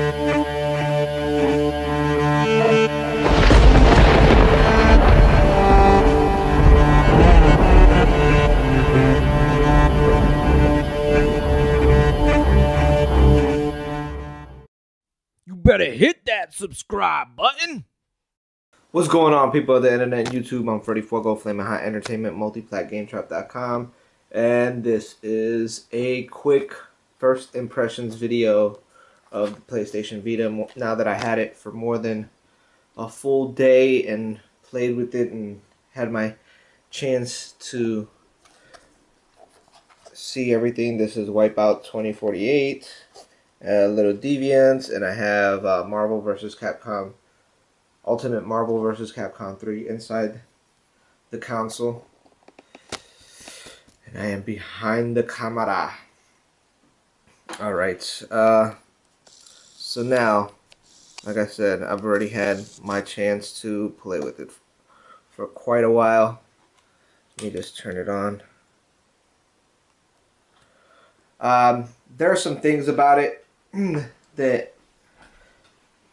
You better hit that subscribe button. What's going on, people of the internet and YouTube? I'm Fred-E-Fuego, Flaming Hot Entertainment, multiplatgametrap.com, and this is a quick first impressions video of the PlayStation Vita. Now that I had it for more than a full day and played with it and had my chance to see everything. This is Wipeout 2048, Little Deviants, and I have Marvel vs. Capcom, Ultimate Marvel vs. Capcom 3 inside the console. And I am behind the camera. Alright, so now, like I said, I've already had my chance to play with it for quite a while. Let me just turn it on. There are some things about it that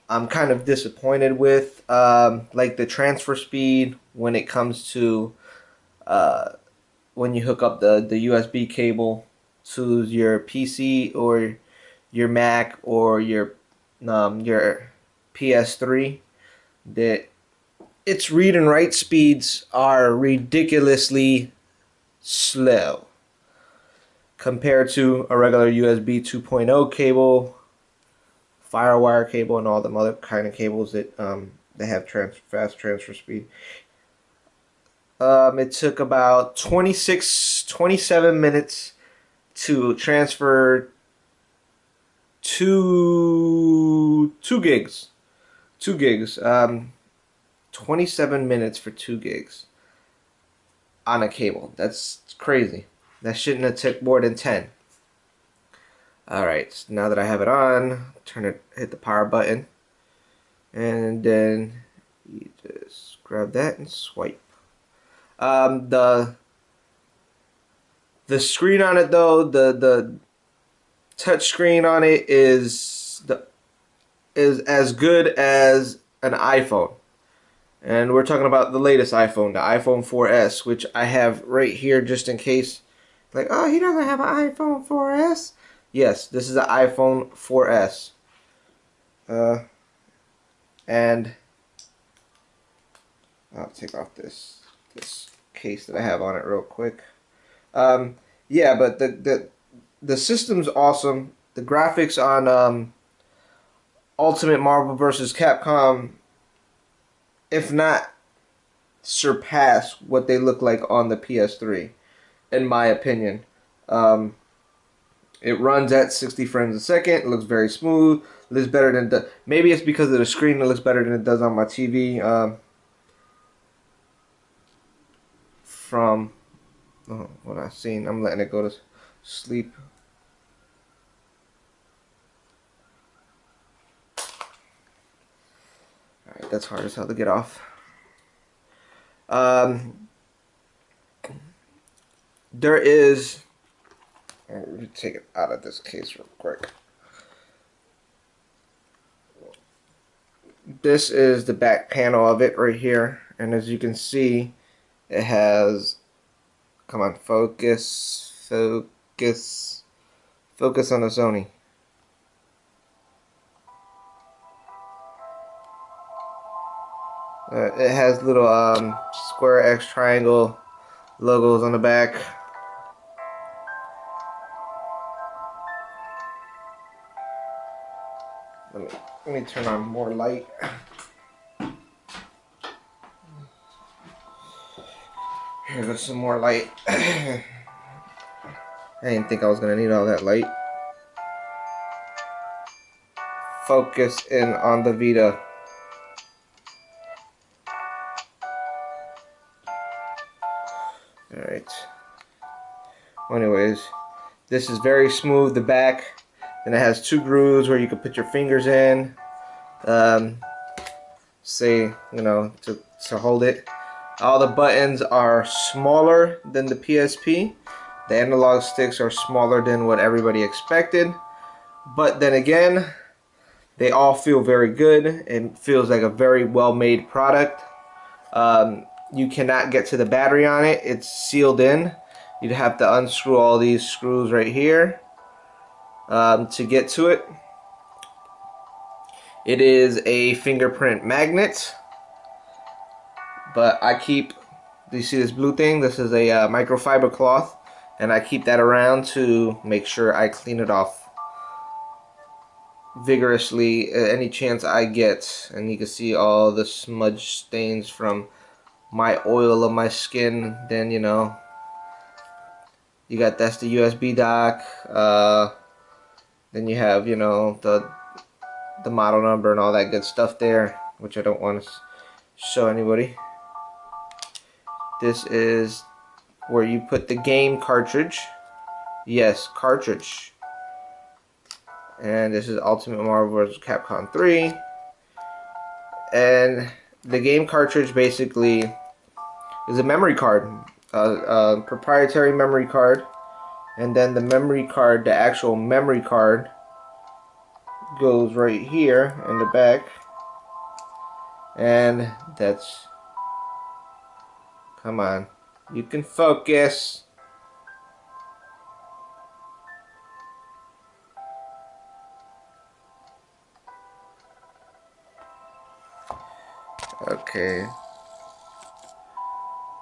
I'm kind of disappointed with, like the transfer speed when it comes to when you hook up the USB cable to your PC or your Mac or your PS3, that its read and write speeds are ridiculously slow compared to a regular USB 2.0 cable, Firewire cable, and all them other kind of cables that they have fast transfer speed. It took about 27 minutes to transfer 2 gigs. 2 gigs. 27 minutes for 2 gigs on a cable. That's crazy. That shouldn't have took more than 10. Alright, so now that I have it on, hit the power button, and then you just grab that and swipe. The screen on it though, the touch screen on it is as good as an iPhone. And we're talking about the latest iPhone, the iPhone 4S, which I have right here just in case. Like, oh, he doesn't have an iPhone 4S. Yes, this is an iPhone 4S. And I'll take off this case that I have on it real quick. Yeah, but the system's awesome. The graphics on Ultimate Marvel vs. Capcom, if not surpass what they look like on the PS3, in my opinion. It runs at 60 frames a second. It looks very smooth. It looks better than maybe it's because of the screen. It looks better than it does on my TV. From what I've seen, I'm letting it go to sleep. Alright, that's hard as hell to get off. There is. Let me take it out of this case real quick. This is the back panel of it right here, and as you can see, it has, come on, focus on the Sony. It has little square X triangle logos on the back. Let me turn on more light. Here goes some more light. I didn't think I was gonna need all that light. Focus in on the Vita. Alright. Anyways, this is very smooth, the back. And it has 2 grooves where you can put your fingers in, say, you know, to hold it. All the buttons are smaller than the PSP. The analog sticks are smaller than what everybody expected. But then again, They all feel very good. It feels like a very well-made product. You cannot get to the battery on it. It's sealed in. You'd have to unscrew all these screws right here to get to it. It is a fingerprint magnet, but I keep, do you see this blue thing? This is a microfiber cloth, and I keep that around to make sure I clean it off vigorously any chance I get. And you can see all the smudge stains from my oil of my skin. Then, you know, you got, that's the USB dock. Then you have, you know, the model number and all that good stuff there, which I don't want to show anybody. This is where you put the game cartridge. Yes, cartridge. And this is Ultimate Marvel vs. Capcom 3. And the game cartridge basically is a memory card, a proprietary memory card. And then the memory card, the actual memory card, goes right here in the back. And that's, come on, you can focus. Okay.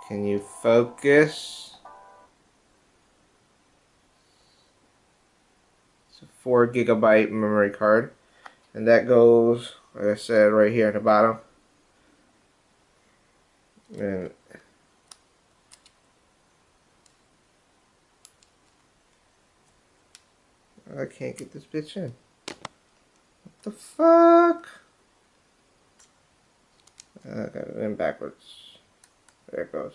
Can you focus? It's a 4 GB memory card. And that goes, like I said, right here at the bottom. And I can't get this bitch in. What the fuck? I got it in backwards. There it goes.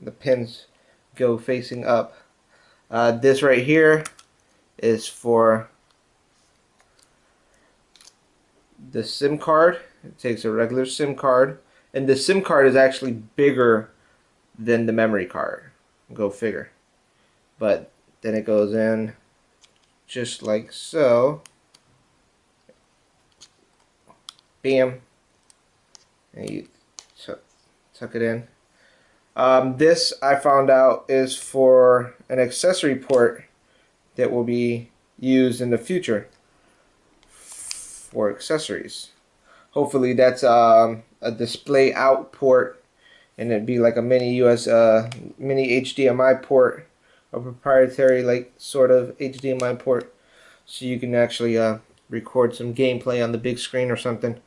The pins go facing up. This right here is for the SIM card. It takes a regular SIM card, and the SIM card is actually bigger than the memory card. Go figure. But then it goes in just like so. Bam. And you tuck it in. This, I found out, is for an accessory port that will be used in the future for accessories. Hopefully that's a display out port, and it'd be like a mini mini HDMI port, a proprietary like sort of HDMI port, so you can actually record some gameplay on the big screen or something.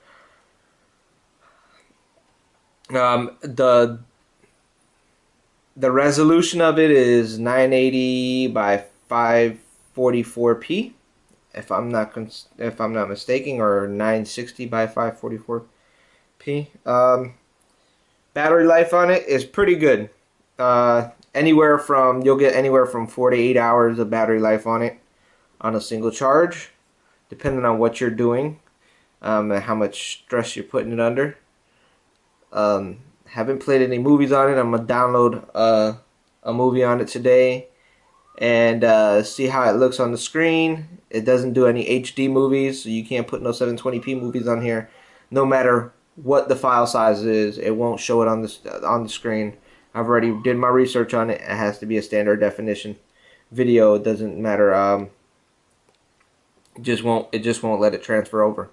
The resolution of it is 980 by 544p, if I'm not mistaken, or 960 by 544p. Battery life on it is pretty good. You'll get anywhere from 4 to 8 hours of battery life on it on a single charge, depending on what you're doing, and how much stress you're putting it under. Haven't played any movies on it. I'm gonna download a movie on it today and see how it looks on the screen. It doesn't do any HD movies, so you can't put no 720p movies on here. No matter what the file size is, it won't show it on the screen. I've already did my research on it. It has to be a standard definition video. It doesn't matter. It just won't let it transfer over.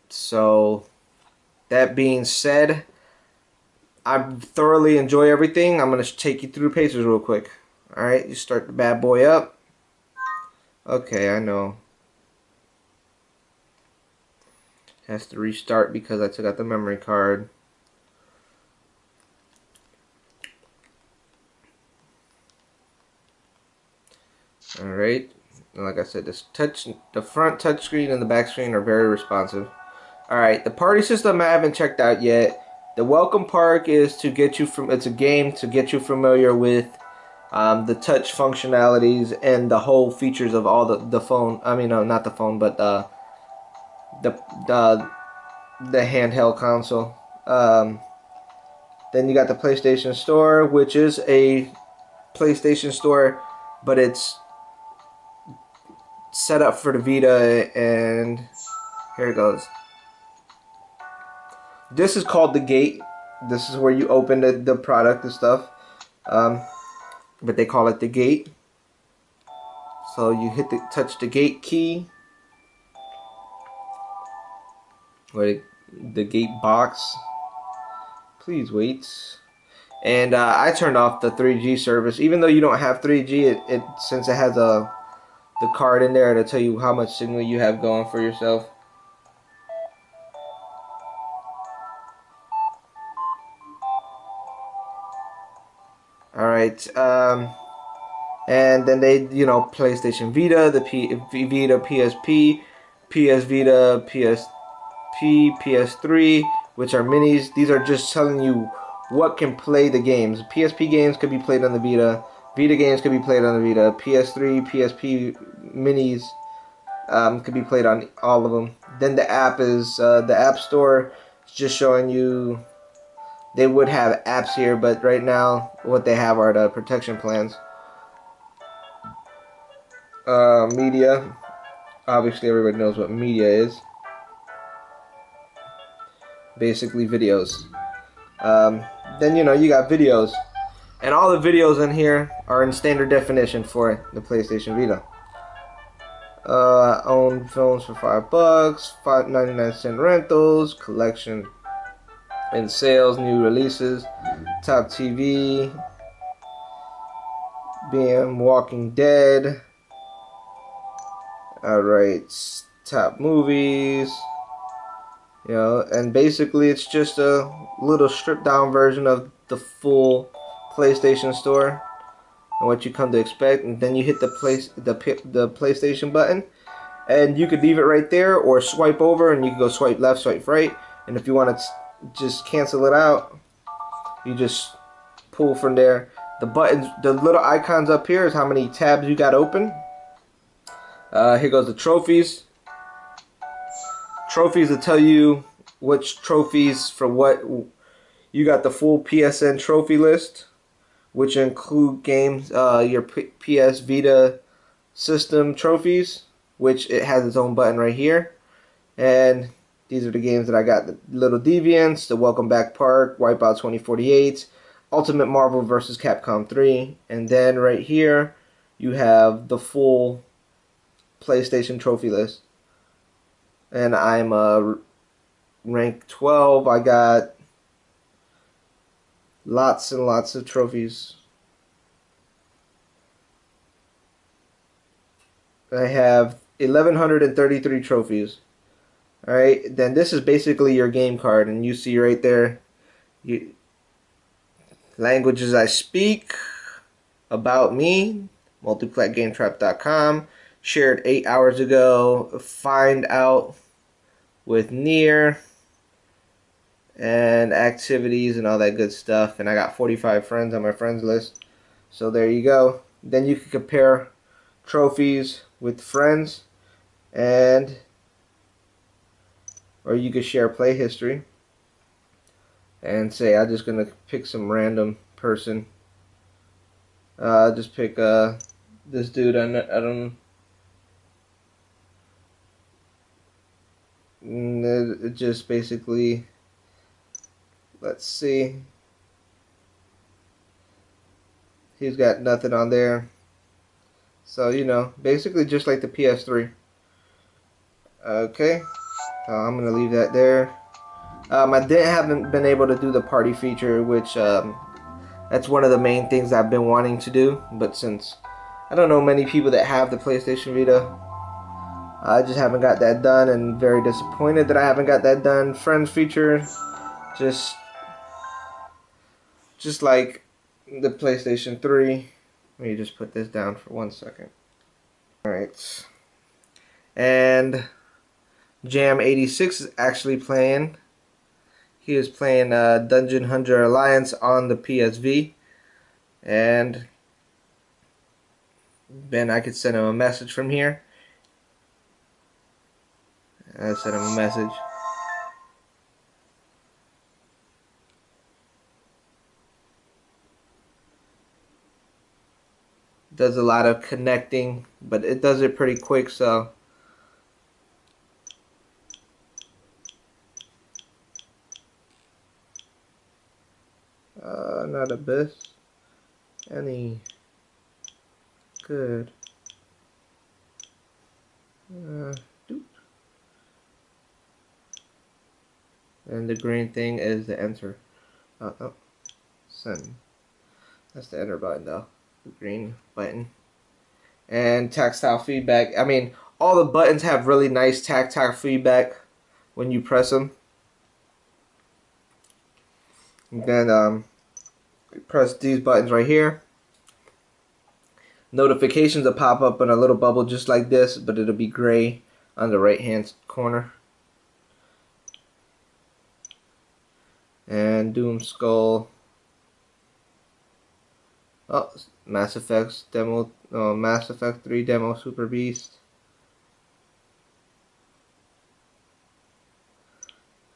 So that being said, I thoroughly enjoy everything. I'm going to take you through the paces real quick. Alright, you start the bad boy up. Okay, I know. Has to restart because I took out the memory card. Alright, like I said, the front touchscreen and the back screen are very responsive. Alright, the party system I haven't checked out yet. The welcome park is to get you it's a game to get you familiar with the touch functionalities and the whole features of all the phone. I mean, no, not the phone, but the handheld console. Then you got the PlayStation Store, which is a PlayStation Store, but it's set up for the Vita, and here it goes. This is called the gate. This is where you open the product and stuff, but they call it the gate. So you touch the gate key, or the gate box. Please wait. And I turned off the 3G service, even though you don't have 3G. It since it has the card in there to tell you how much signal you have going for yourself. All right, and then they, PlayStation Vita, the Vita PSP, PS Vita, PSP, PS3, which are minis. These are just telling you what can play the games. PSP games could be played on the Vita. Vita games could be played on the Vita. PS3, PSP minis could be played on all of them. Then the app is the App Store. It's just showing you. They would have apps here, but right now what they have are the protection plans. Media. Obviously, everybody knows what media is. Basically, videos. Then you got videos, and all the videos in here are in standard definition for the PlayStation Vita. Own films for $5, 5.99 rentals, collection and sales, new releases, top TV, BM Walking Dead. Alright, top movies. And basically it's just a little stripped down version of the full PlayStation Store and what you come to expect. And then you hit the PlayStation button, and you could leave it right there or swipe over, and you can go swipe left, swipe right. And if you want to just cancel it out, you just pull from there. The buttons, the little icons up here is how many tabs you got open. Here goes the trophies. Trophies will tell you which trophies for what. You got the full PSN trophy list, which include games, your PS Vita system trophies, which it has its own button right here. And these are the games that I got: the Little Deviants, the Welcome Back Park, Wipeout 2048, Ultimate Marvel vs. Capcom 3, and then right here you have the full PlayStation trophy list. And I'm rank 12. I got lots and lots of trophies. I have 1,133 trophies. Alright, then this is basically your game card, and you see right there, languages I speak, about me, multiplatgametrap.com, shared 8 hours ago, find out with Nier, and activities and all that good stuff. And I got 45 friends on my friends list, so there you go. Then you can compare trophies with friends, and or you could share play history and say, I'm just gonna pick some random person. Just pick this dude. I don't. It just basically, let's see. He's got nothing on there. So, basically just like the PS3. Okay. I'm going to leave that there. Haven't been able to do the party feature, which that's one of the main things I've been wanting to do. But since I don't know many people that have the PlayStation Vita, I just haven't got that done, and very disappointed that I haven't got that done. Friends feature, just like the PlayStation 3. Let me just put this down for 1 second. Alright. And Jam 86 is actually playing. He is playing Dungeon Hunter Alliance on the PSV. And then I could send him a message from here. I sent him a message. Does a lot of connecting, but it does it pretty quick, so not the best. Any good. Doop. And the green thing is the enter. Oh, send. That's the enter button though. The green button. And tactile feedback. I mean, all the buttons have really nice tactile feedback when you press them. And then press these buttons right here. Notifications will pop up in a little bubble just like this, but it'll be gray on the right hand corner. And Doom Skull. Oh, Mass Effect demo. Mass Effect 3 demo. Super Beast.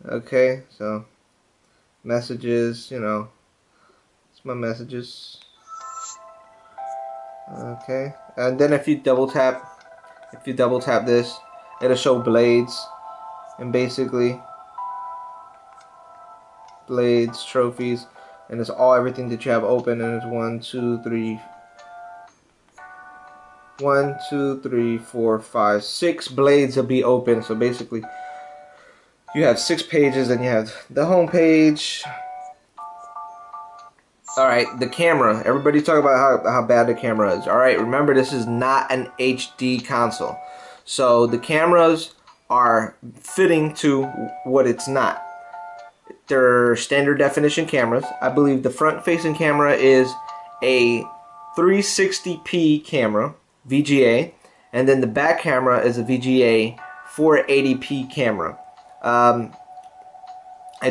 Okay, so messages. You know, it's my messages. Okay, and then if you double tap this, it'll show blades, and basically blades, trophies, and it's all everything that you have open, and it's 1, 2, 3, 4, 5, 6 blades will be open. So basically, you have 6 pages, and you have the home page. Alright, the camera. Everybody talk about how bad the camera is. Alright, remember this is not an HD console. So the cameras are fitting to what it's not. They're standard definition cameras. I believe the front facing camera is a 360p camera, VGA, and then the back camera is a VGA 480p camera. I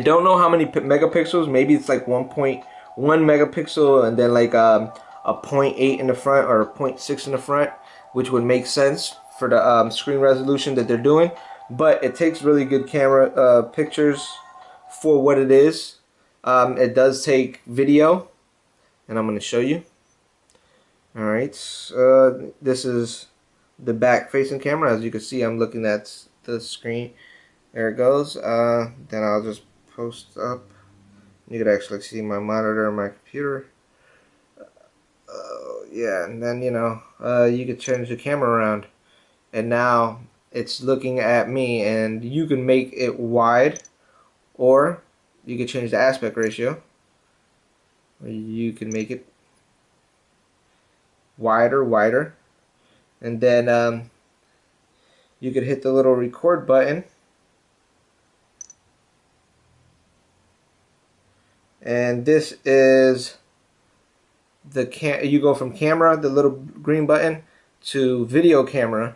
don't know how many megapixels. Maybe it's like 1.1 megapixel and then like a 0.8 in the front or a 0.6 in the front, which would make sense for the screen resolution that they're doing. But it takes really good camera pictures for what it is. It does take video, and I'm going to show you. Alright, this is the back facing camera. As you can see, I'm looking at the screen. There it goes. Then I'll just post up. You could actually see my monitor on my computer. Yeah, and then you could change the camera around, and now it's looking at me, and you can make it wide, or you could change the aspect ratio. You can make it wider, and then you could hit the little record button, and this is the you go from camera, the little green button, to video camera,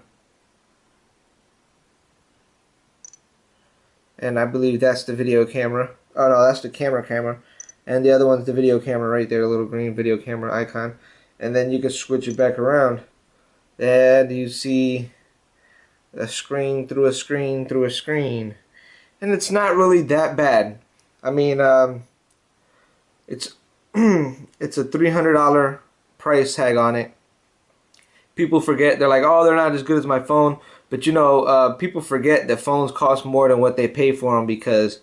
and I believe that's the video camera. Oh no, that's the camera, and the other one's the video camera right there, the little green video camera icon. And then you can switch it back around, and you see a screen through a screen through a screen, and it's not really that bad. I mean, it's it's a $300 price tag on it. People forget, they're like, oh, they're not as good as my phone, but people forget that phones cost more than what they pay for them, because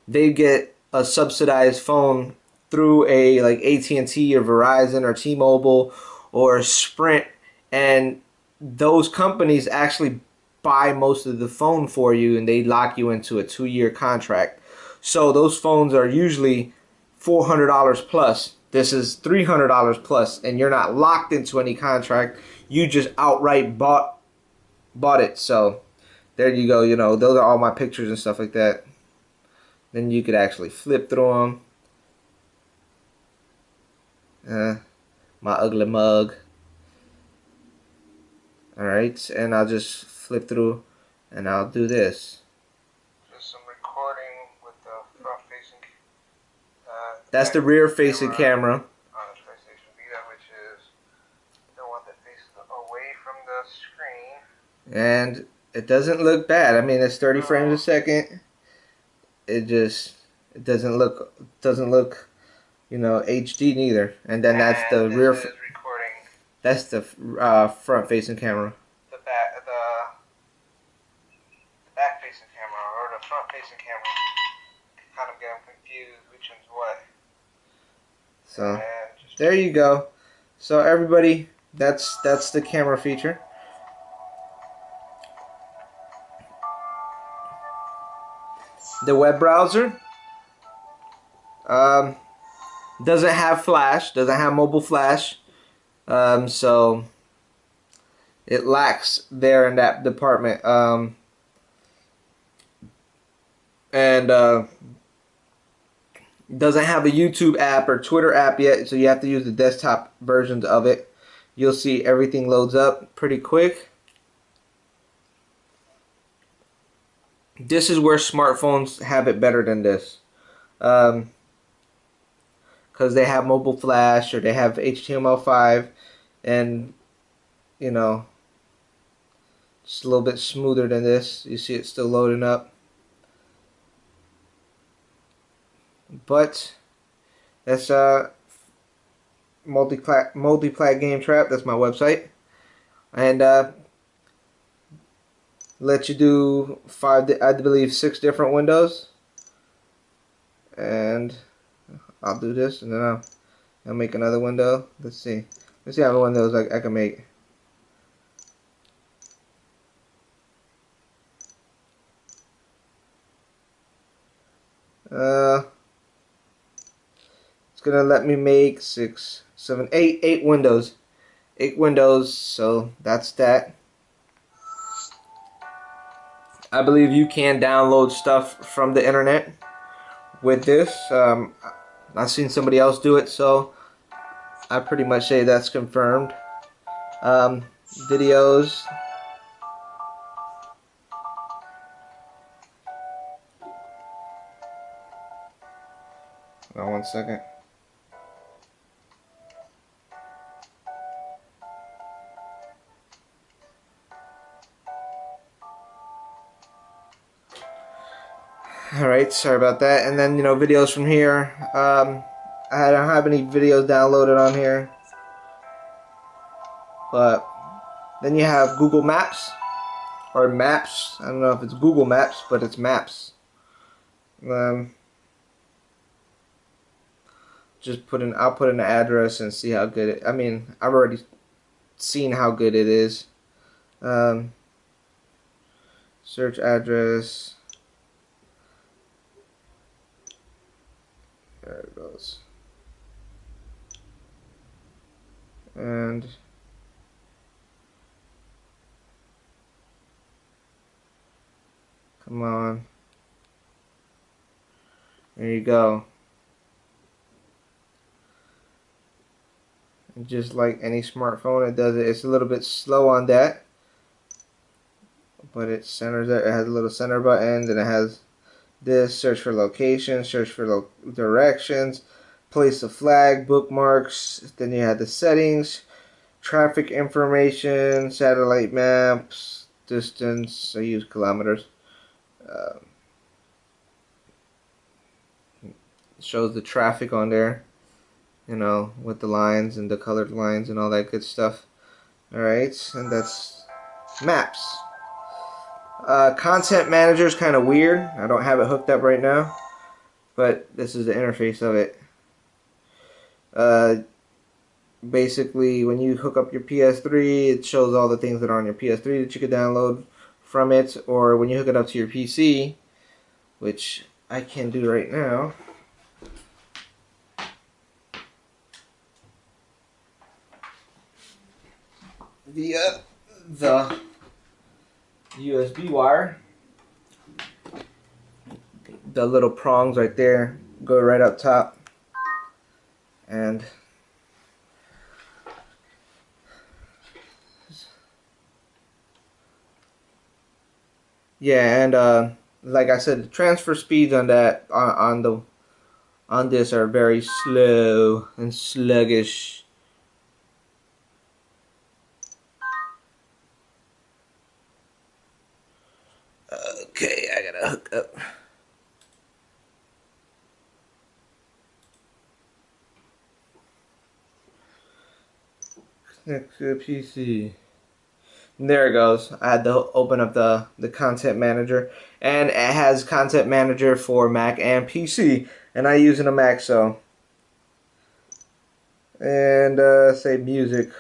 they get a subsidized phone through a like AT&T or Verizon or T-Mobile or Sprint, and those companies actually buy most of the phone for you, and they lock you into a 2-year contract. So those phones are usually $400 plus. This is $300 plus, and you're not locked into any contract. You just outright bought it. So there you go. Those are all my pictures and stuff like that. Then you could actually flip through them. My ugly mug. Alright, and I'll just flip through, and I'll do this. Just some recording with the front facing. That's the rear facing camera. On the PlayStation Vita, which is the one that faces away from the screen. And it doesn't look bad. I mean, it's 30 frames a second. It doesn't look HD neither. And then that's the rear. Recording That's the front-facing camera. The back-facing camera or the front-facing camera. Kind of getting confused which one's what. So there you go. So everybody, that's the camera feature. The web browser doesn't have flash, doesn't have mobile flash, so it lacks there in that department. And doesn't have a YouTube app or Twitter app yet, so you have to use the desktop versions of it. You'll see everything loads up pretty quick. This is where smartphones have it better than this, because they have mobile flash or they have HTML5, and you know, just a little bit smoother than this. You see it still loading up. But that's multi-plat game trap. That's my website, and let you do I believe 6 different windows. And I'll do this, and then I'll make another window. Let's see how many windows I can make. It's gonna let me make 6, 7, 8 windows. 8 windows, so that's that. I believe you can download stuff from the internet with this. I've seen somebody else do it, so I pretty much say that's confirmed. Videos. Hold on 1 second. Alright, sorry about that. And then, videos from here. I don't have any videos downloaded on here. But then you have Google Maps. Or Maps. I don't know if it's Google Maps, but it's Maps. I'll put in the address and see how good I've already seen how good it is. Search address. There it goes. And come on. There you go. And just like any smartphone, it does it. It's a little bit slow on that, but it centers it. It has a little center button, then it has this, search for location, search for directions, place a flag, bookmarks. Then you have the settings, traffic information, satellite maps, distance. I use kilometers. Shows the traffic on there, with the lines and the colored lines and all that good stuff. Alright, and that's Maps. Content Manager is kind of weird. I don't have it hooked up right now, but this is the interface of it. Basically, when you hook up your PS3, it shows all the things that are on your PS3 that you could download from it, or when you hook it up to your PC, which I can do right now. Via the USB wire. The little prongs right there go right up top, and yeah, and like I said, the transfer speeds on that on this are very slow and sluggish. Okay, I gotta hook up. Next to the PC. And there it goes. I had to open up the content manager, and it has content manager for Mac and PC, and I use a Mac, so. And say music.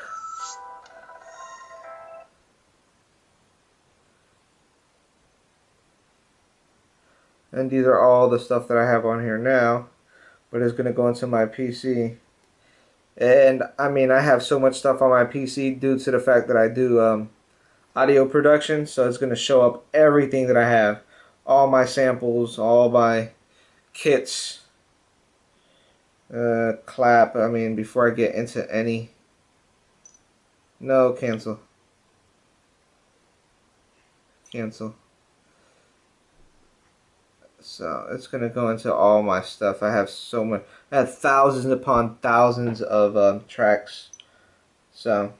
And these are all the stuff that I have on here now, but it's gonna go into my PC. And I mean, I have so much stuff on my PC due to the fact that I do audio production, so it's gonna show up everything that I have, all my samples, all my kits, clap. I mean, before I get into any, no, cancel. So it's gonna go into all my stuff. I have so much. I have thousands upon thousands of tracks. So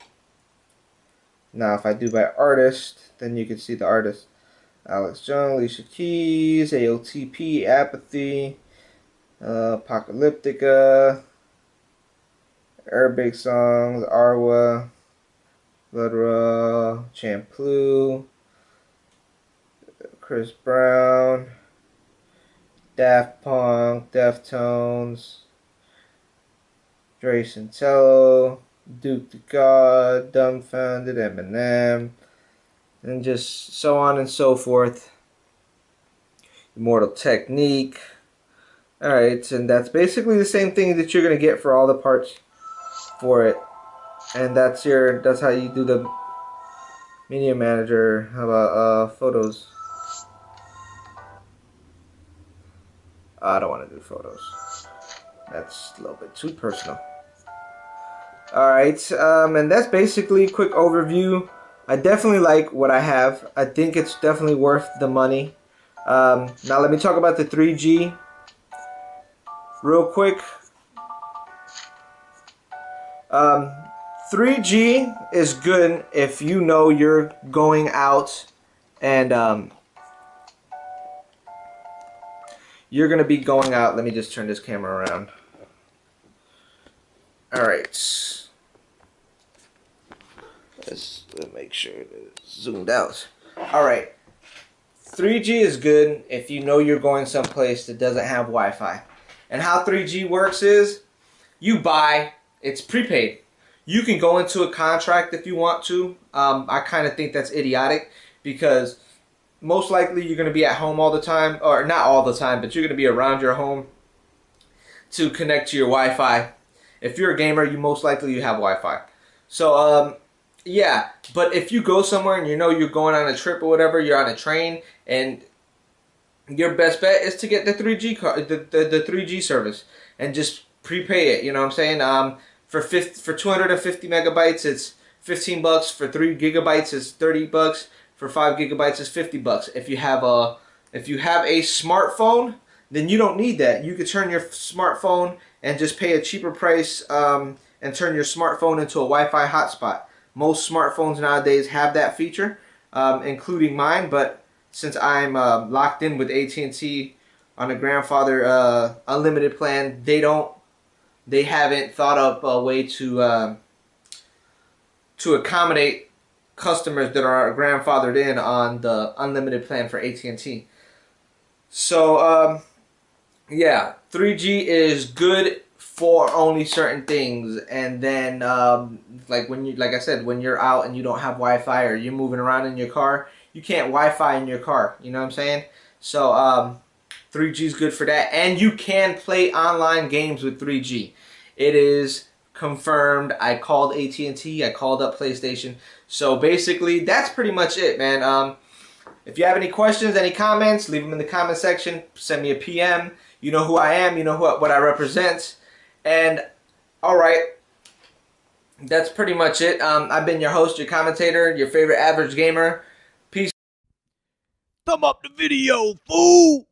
now, if I do by artist, then you can see the artist: Alex Jones, Alicia Keys, AOTP, Apathy, Apocalyptica, Arabic Songs, Arwa, Bloodra, Champlu, Chris Brown, Daft Punk, Deftones, Dre Santello, Duke the God, Dumbfounded, Eminem, and just so on and so forth. Immortal Technique. Alright, and that's basically the same thing that you're gonna get for all the parts for it. And that's how you do the media manager. How about photos? I don't want to do photos. That's a little bit too personal. Alright, and that's basically a quick overview. I definitely like what I have. I think it's definitely worth the money. Now let me talk about the 3G real quick. 3G is good if you know you're going out and you're going to be going out. Let me just turn this camera around. Alright. Let's make sure it's zoomed out. Alright. 3G is good if you know you're going someplace that doesn't have Wi-Fi. And how 3G works is you buy, it's prepaid. You can go into a contract if you want to. I kind of think that's idiotic because most likely you're going to be at home all the time, or not all the time, but you're going to be around your home to connect to your Wi-Fi. If you're a gamer, you most likely you have Wi-Fi. So yeah, but if you go somewhere and you know you're going on a trip or whatever, you're on a train, and your best bet is to get the 3G the 3G service and just prepay it. You know what I'm saying? For 250 megabytes, it's $15. For 3 gigabytes, it's $30. For 5 gigabytes, it's $50. If you have a smartphone, then you don't need that. You could turn your smartphone and just pay a cheaper price and turn your smartphone into a Wi-Fi hotspot. Most smartphones nowadays have that feature, including mine. But since I'm locked in with AT&T on a grandfather unlimited plan, they haven't thought up a way to accommodate customers that are grandfathered in on the unlimited plan for AT&T. So yeah, 3G is good for only certain things, and then like I said, when you're out and you don't have Wi-Fi or you're moving around in your car, you can't Wi-Fi in your car. You know what I'm saying? So 3G is good for that, and you can play online games with 3G. It is confirmed. I called AT&T. I called up PlayStation. So basically, that's pretty much it, man. If you have any questions, any comments, leave them in the comment section. Send me a PM. You know who I am. You know what I represent. And alright, that's pretty much it. I've been your host, your commentator, your favorite average gamer. Peace. Thumb up the video, fool!